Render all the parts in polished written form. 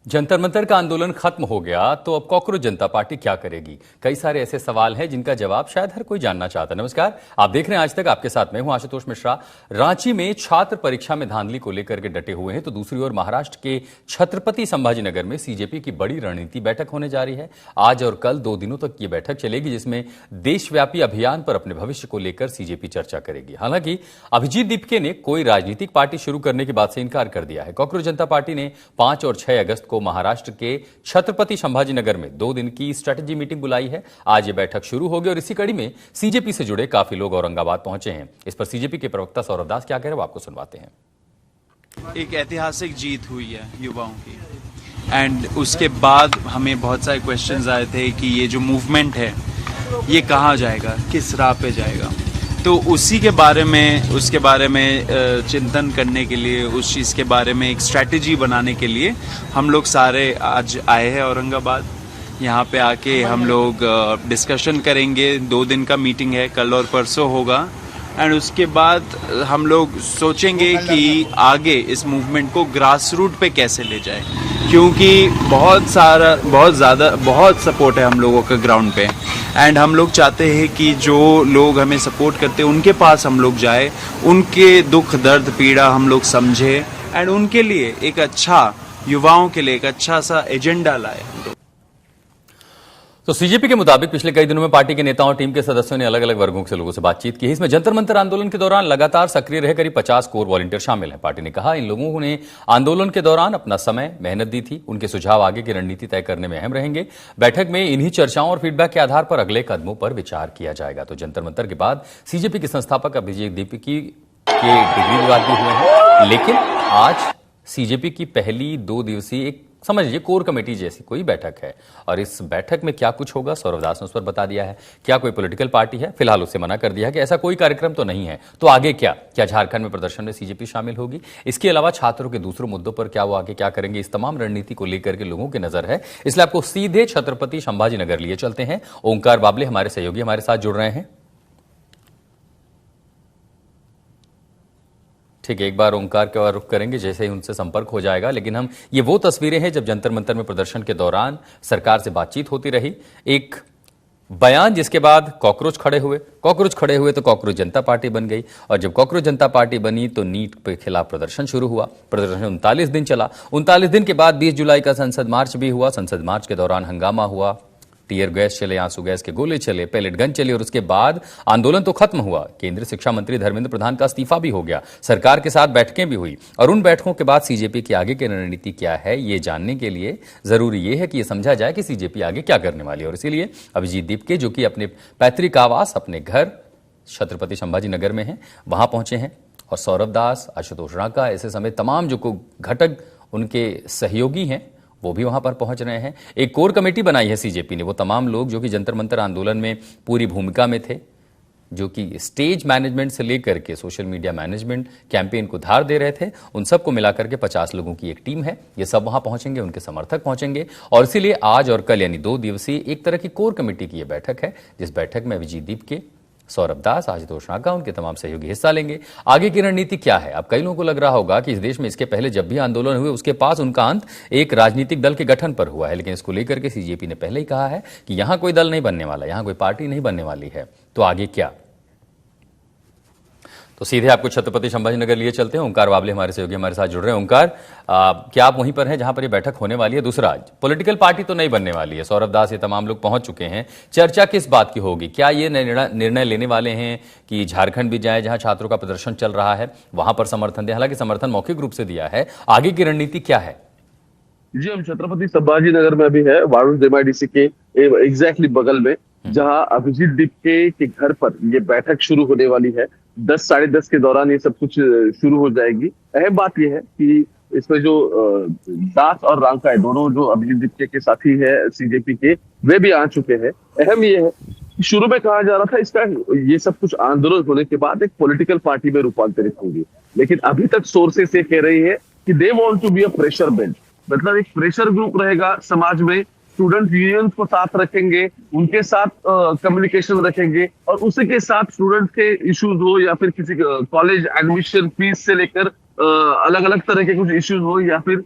जंतर मंतर का आंदोलन खत्म हो गया तो अब कॉकरोच जनता पार्टी क्या करेगी? कई सारे ऐसे सवाल हैं जिनका जवाब शायद हर कोई जानना चाहता है। नमस्कार, आप देख रहे हैं आज तक, आपके साथ मैं हूं आशुतोष मिश्रा। रांची में छात्र परीक्षा में धांधली को लेकर के डटे हुए हैं तो दूसरी ओर महाराष्ट्र के छत्रपति संभाजीनगर में सीजेपी की बड़ी रणनीति बैठक होने जा रही है। आज और कल 2 दिनों तक ये बैठक चलेगी जिसमें देशव्यापी अभियान पर अपने भविष्य को लेकर सीजेपी चर्चा करेगी। हालांकि अभिजीत दीपके ने कोई राजनीतिक पार्टी शुरू करने की बात से इनकार कर दिया है। कॉकरोच जनता पार्टी ने 5 और 6 अगस्त को महाराष्ट्र के छत्रपति संभाजीनगर में 2 दिन की स्ट्रेटेजी मीटिंग बुलाई है। आज ये बैठक शुरू होगी और इसी कड़ी में सीजेपी से जुड़े काफी लोग औरंगाबाद पहुंचे हैं। इस पर सीजेपी के प्रवक्ता सौरभ दास क्या कह रहे हैं वो आपको सुनवाते हैं। एक ऐतिहासिक जीत हुई है युवाओं की एंड उसके बाद हमें बहुत सारे क्वेश्चंस आए थे कि ये जो मूवमेंट है ये कहाँ जाएगा, किस राह पे जाएगा। तो उसके बारे में चिंतन करने के लिए, उस चीज़ के बारे में एक स्ट्रैटेजी बनाने के लिए हम लोग सारे आज आए हैं औरंगाबाद। यहाँ पे आके हम लोग डिस्कशन करेंगे। 2 दिन का मीटिंग है, कल और परसों होगा एंड उसके बाद हम लोग सोचेंगे कि आगे इस मूवमेंट को ग्रास रूट पे कैसे ले जाए, क्योंकि बहुत सपोर्ट है हम लोगों का ग्राउंड पे एंड हम लोग चाहते हैं कि जो लोग हमें सपोर्ट करते हैं उनके पास हम लोग जाए, उनके दुख दर्द पीड़ा हम लोग समझे एंड उनके लिए एक अच्छा, युवाओं के लिए एक अच्छा सा एजेंडा लाए। तो सीजेपी के मुताबिक पिछले कई दिनों में पार्टी के नेताओं और टीम के सदस्यों ने अलग अलग वर्गों से लोगों से बातचीत की है। इसमें जंतर मंतर आंदोलन के दौरान लगातार सक्रिय रहे करीब 50 कोर वॉलंटियर शामिल हैं। पार्टी ने कहा इन लोगों ने आंदोलन के दौरान अपना समय, मेहनत दी थी। उनके सुझाव आगे की रणनीति तय करने में अहम रहेंगे। बैठक में इन्हीं चर्चाओं और फीडबैक के आधार पर अगले कदमों पर विचार किया जाएगा। तो जंतर मंतर के बाद सीजेपी के संस्थापक अभिजीत दीपके के डिग्री विवाद भी हुए हैं, लेकिन आज सीजेपी की पहली 2 दिवसीय एक समझ लीजिए कोर कमेटी जैसी कोई बैठक है और इस बैठक में क्या कुछ होगा सौरभ दास ने उस पर बता दिया है। क्या कोई पॉलिटिकल पार्टी है? फिलहाल उससे मना कर दिया है कि ऐसा कोई कार्यक्रम तो नहीं है। तो आगे क्या झारखंड में प्रदर्शन में सीजेपी शामिल होगी? इसके अलावा छात्रों के दूसरों मुद्दों पर क्या वो आगे क्या करेंगे, इस तमाम रणनीति को लेकर के लोगों की नजर है। इसलिए आपको सीधे छत्रपति संभाजीनगर लिए चलते हैं। ओंकार बाबले हमारे सहयोगी हमारे साथ जुड़ रहे हैं। ठीक है, एक बार ओंकार के और रुख करेंगे जैसे ही उनसे संपर्क हो जाएगा। लेकिन हम ये वो तस्वीरें हैं जब जंतर मंतर में प्रदर्शन के दौरान सरकार से बातचीत होती रही, एक बयान जिसके बाद कॉकरोच खड़े हुए तो कॉकरोच जनता पार्टी बन गई और जब कॉकरोच जनता पार्टी बनी तो नीट के खिलाफ प्रदर्शन शुरू हुआ। प्रदर्शन 39 दिन चला। 39 दिन के बाद 20 जुलाई का संसद मार्च भी हुआ। संसद मार्च के दौरान हंगामा हुआ, टीयर गैस चले, आंसू गैस के गोले चले, पैलेट गन चली और उसके बाद आंदोलन तो खत्म हुआ। केंद्रीय शिक्षा मंत्री धर्मेंद्र प्रधान का इस्तीफा भी हो गया। सरकार के साथ बैठकें भी हुई और उन बैठकों के बाद सीजेपी की आगे की रणनीति क्या है ये जानने के लिए जरूरी ये है कि ये समझा जाए कि सीजेपी आगे क्या करने वाली है। और इसीलिए अभिजीत दीपके जो कि अपने पैतृक आवास, अपने घर छत्रपति संभाजीनगर में है, वहां पहुंचे हैं और सौरभ दास, आशुतोष रांका ऐसे समेत तमाम जो घटक उनके सहयोगी हैं वो भी वहां पर पहुंच रहे हैं। एक कोर कमेटी बनाई है सीजेपी ने। वो तमाम लोग जो कि जंतर मंतर आंदोलन में पूरी भूमिका में थे, जो कि स्टेज मैनेजमेंट से लेकर के सोशल मीडिया मैनेजमेंट, कैंपेन को धार दे रहे थे, उन सबको मिलाकर के 50 लोगों की एक टीम है। ये सब वहां पहुंचेंगे, उनके समर्थक पहुंचेंगे और इसीलिए आज और कल यानी 2 दिवसीय एक तरह की कोर कमेटी की यह बैठक है, जिस बैठक में अभिजीत दीपके, सौरभ दास, आशुतोष रांका, उनके तमाम सहयोगी हिस्सा लेंगे। आगे की रणनीति क्या है? अब कई लोगों को लग रहा होगा कि इस देश में इसके पहले जब भी आंदोलन हुए उसके पास उनका अंत एक राजनीतिक दल के गठन पर हुआ है, लेकिन इसको लेकर के सीजेपी ने पहले ही कहा है कि यहां कोई दल नहीं बनने वाला, यहां कोई पार्टी नहीं बनने वाली है। तो आगे क्या? तो सीधे आपको छत्रपति संभाजीनगर लिए चलते हैं। ओंकार बाबले हमारे सहयोगी हमारे साथ जुड़ रहे हैं। ओंकार, क्या आप वहीं पर हैं जहां पर ये बैठक होने वाली है? दूसरा, पॉलिटिकल पार्टी तो नहीं बनने वाली है, सौरभ दास ये तमाम लोग पहुंच चुके हैं। चर्चा किस बात की होगी? क्या ये निर्णय लेने वाले हैं कि झारखंड भी जाए जहां छात्रों का प्रदर्शन चल रहा है, वहां पर समर्थन दें? हालांकि समर्थन मौखिक रूप से दिया है। आगे की रणनीति क्या है? जी, हम छत्रपति संभाजीनगर में भी है, वारुण एमआईडीसी के एग्जैक्टली बगल में, जहां अभिजीत दीपके के घर पर ये बैठक शुरू होने वाली है। 10 साढ़े 10 के दौरान ये सब कुछ शुरू हो जाएगी। अहम बात यह है कि इसमें जो दास और रांका है, दोनों जो अभिजीत दीपके के साथी है सीजेपी के, वे भी आ चुके हैं। अहम ये है कि शुरू में कहा जा रहा था इसका ये सब कुछ आंदोलन होने के बाद एक पॉलिटिकल पार्टी में रूपांतरित होगी, लेकिन अभी तक सोर्सेस ये कह रही है कि they want to be a pressure bench, मतलब एक प्रेशर ग्रुप रहेगा समाज में। स्टूडेंट यूनियन को साथ रखेंगे, उनके साथ कम्युनिकेशन रखेंगे और उसी के साथ स्टूडेंट के इश्यूज हो या फिर किसी कॉलेज एडमिशन फीस से लेकर अलग अलग तरह के कुछ इश्यूज हो, या फिर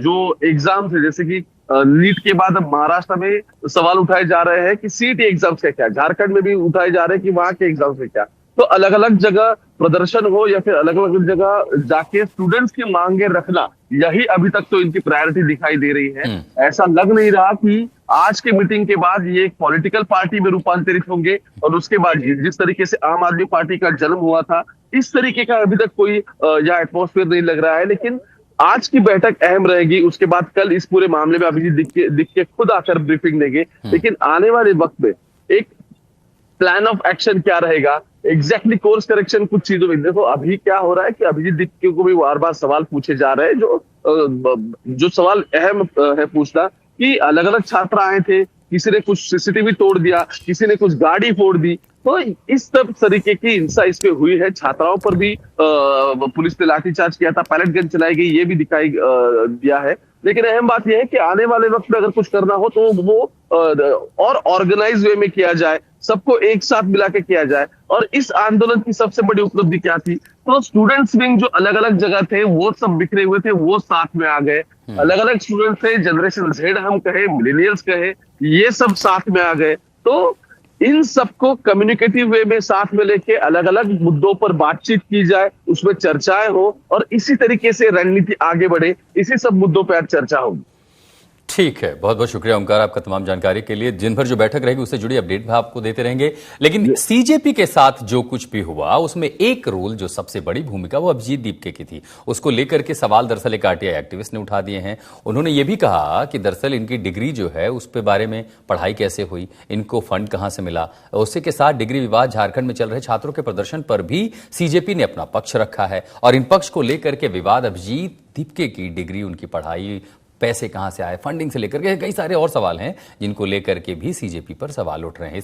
जो एग्जाम्स है, जैसे कि नीट के बाद अब महाराष्ट्र में सवाल उठाए जा रहे हैं कि सीईटी एग्जाम्स का क्या, झारखंड में भी उठाए जा रहे हैं कि वहां के एग्जाम्स का क्या। तो अलग अलग जगह प्रदर्शन हो या फिर अलग अलग जगह जाके स्टूडेंट्स की मांगे रखना, यही अभी तक तो इनकी प्रायोरिटी दिखाई दे रही है। ऐसा लग नहीं रहा कि आज के मीटिंग के बाद ये एक पॉलिटिकल पार्टी में रूपांतरित होंगे, और उसके बाद जिस तरीके से आम आदमी पार्टी का जन्म हुआ था, इस तरीके का अभी तक कोई या एटमॉस्फेयर नहीं लग रहा है। लेकिन आज की बैठक अहम रहेगी। उसके बाद कल इस पूरे मामले में अभिजीत दिख के खुद आकर ब्रीफिंग देंगे। लेकिन आने वाले वक्त में एक प्लान ऑफ एक्शन क्या रहेगा, एग्जैक्टली कोर्स करेक्शन कुछ चीजों में देखो अभी क्या हो रहा है कि अभिजीत दीप को भी बार बार सवाल पूछे जा रहे हैं, जो सवाल अहम है पूछना कि अलग अलग छात्र आए थे, किसी ने कुछ सीसीटीवी तोड़ दिया, किसी ने कुछ गाड़ी फोड़ दी। तो इस सब तरीके की हिंसा इस पे हुई है। छात्राओं पर भी पुलिस ने लाठीचार्ज किया था, पैलेट गन चलाई गई, ये भी दिखाई दिया है। लेकिन अहम बात यह है कि आने वाले वक्त में अगर कुछ करना हो तो वो और ऑर्गेनाइज वे में किया जाए, सबको एक साथ मिला के किया जाए। और इस आंदोलन की सबसे बड़ी उपलब्धि क्या थी, तो स्टूडेंट्स विंग जो अलग अलग जगह थे वो सब बिखरे हुए थे, वो साथ में आ गए। अलग अलग स्टूडेंट थे, जनरेशन जेड हम कहे, मिलेनियल्स कहे, ये सब साथ में आ गए। तो इन सबको कम्युनिकेटिव वे में साथ में लेके अलग अलग मुद्दों पर बातचीत की जाए, उसमें चर्चाएं हो, और इसी तरीके से रणनीति आगे बढ़े। इसी सब मुद्दों पर आज चर्चा होगी। ठीक है, बहुत बहुत शुक्रिया ओमकार आपका तमाम जानकारी के लिए। दिन भर जो बैठक रहेगी उससे जुड़ी अपडेट भी आपको देते रहेंगे। लेकिन सीजेपी के साथ जो कुछ भी हुआ उसमें एक रोल, जो सबसे बड़ी भूमिका, वो अभिजीत दीपके की थी। उसको लेकर के सवाल दरअसल एक आरटीआई एक्टिविस्ट ने उठा दिए हैं। उन्होंने ये भी कहा कि दरअसल इनकी डिग्री जो है उस पर बारे में पढ़ाई कैसे हुई, इनको फंड कहां से मिला। उसी के साथ डिग्री विवाद झारखंड में चल रहे छात्रों के प्रदर्शन पर भी सीजेपी ने अपना पक्ष रखा है, और इन पक्ष को लेकर के विवाद अभिजीत दीपके की डिग्री, उनकी पढ़ाई, पैसे कहां से आए, फंडिंग से लेकर के कई सारे और सवाल हैं जिनको लेकर के भी सीजेपी पर सवाल उठ रहे हैं।